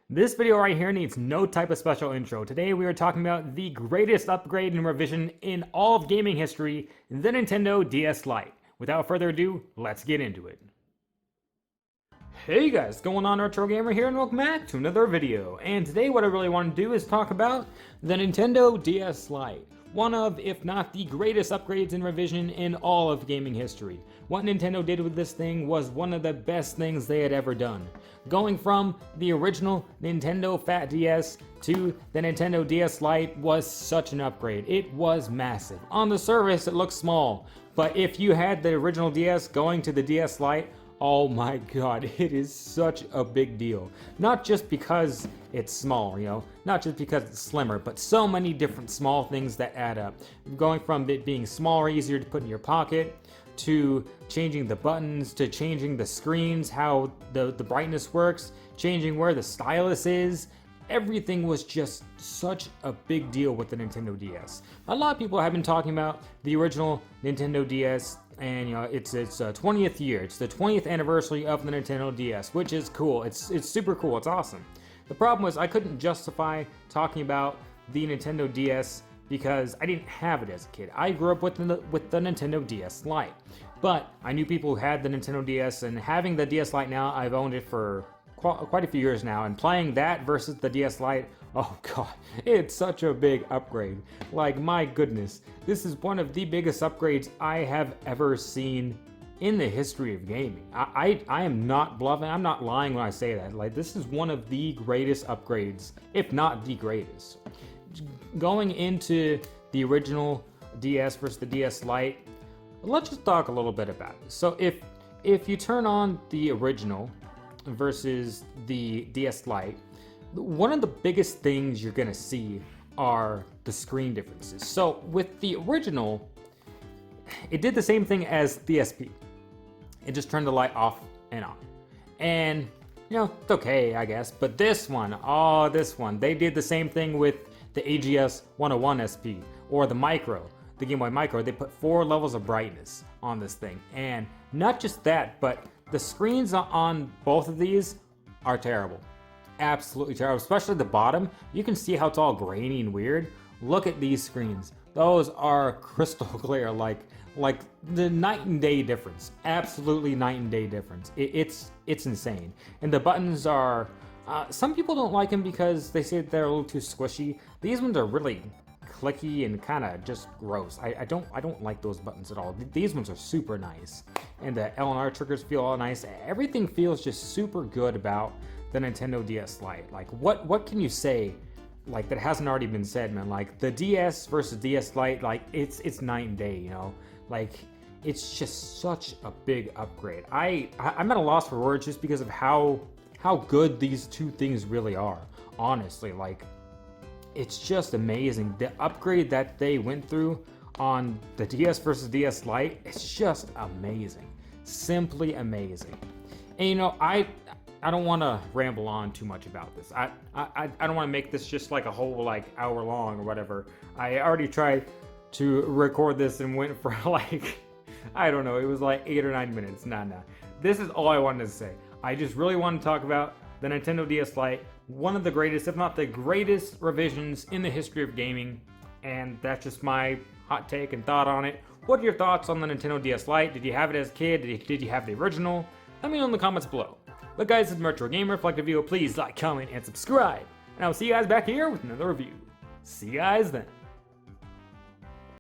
This video right here needs no type of special intro. Today we are talking about the greatest upgrade and revision in all of gaming history, the Nintendo DS Lite. Without further ado, let's get into it. Hey guys, what's going on? RetroGamer here and welcome back to another video. And today what I really want to do is talk about the Nintendo DS Lite. One of, if not the greatest upgrades and revision in all of gaming history. What Nintendo did with this thing was one of the best things they had ever done. Going from the original Nintendo Fat DS to the Nintendo DS Lite was such an upgrade. It was massive. On the surface, it looks small, but if you had the original DS going to the DS Lite, oh my god, it is such a big deal. Not just because it's small, not just because it's slimmer, but so many different small things that add up. Going from it being smaller, easier to put in your pocket, to changing the buttons, to changing the screens, how the brightness works, changing where the stylus is. Everything was just such a big deal with the Nintendo DS. A lot of people have been talking about the original Nintendo DS, and it's 20th year. It's the 20th anniversary of the Nintendo DS, which is cool. It's super cool. It's awesome. The problem was I couldn't justify talking about the Nintendo DS because I didn't have it as a kid. I grew up with the Nintendo DS Lite, but I knew people who had the Nintendo DS, and having the DS Lite now, I've owned it for quite a few years now, and playing that versus the DS Lite, oh god, it's such a big upgrade. Like, my goodness, this is one of the biggest upgrades I have ever seen in the history of gaming. I am not bluffing, I'm not lying when I say that. Like, this is one of the greatest upgrades, if not the greatest. Going into the original DS versus the DS Lite, let's just talk a little bit about it. So if you turn on the original versus the DS Lite, one of the biggest things you're gonna see are the screen differences. So with the original, it did the same thing as the SP. It just turned the light off and on. And it's okay, I guess. But this one, they did the same thing with the AGS 101 SP or the Micro, the Game Boy Micro. They put 4 levels of brightness on this thing. And not just that, but the screens on both of these are terrible. Absolutely terrible, especially the bottom. You can see how it's all grainy and weird. Look at these screens. Those are crystal clear, like the night and day difference. Absolutely night and day difference. It's insane. And the buttons are, some people don't like them because they say they're a little too squishy. These ones are really clicky and kind of just gross. I don't like those buttons at all. These ones are super nice, and the L and R triggers feel all nice. Everything feels just super good about the Nintendo DS Lite. Like, what can you say like that hasn't already been said, man? Like, the DS versus DS Lite, like it's night and day, like it's just such a big upgrade. I'm at a loss for words just because of how good these two things really are. Honestly, like, it's just amazing. The upgrade that they went through on the DS versus DS Lite, it's just amazing. Simply amazing. And I don't want to ramble on too much about this. I don't want to make this just like a whole hour long or whatever. I already tried to record this and went for I don't know, it was like 8 or 9 minutes. Nah. This is all I wanted to say. I just really want to talk about the Nintendo DS Lite, one of the greatest, if not the greatest, revisions in the history of gaming, and that's just my hot take and thought on it. What are your thoughts on the Nintendo DS Lite? Did you have it as a kid? Did you have the original? Let me know in the comments below. But guys, this is RetroGamer. If you liked the video, please like, comment, and subscribe. And I'll see you guys back here with another review. See you guys then.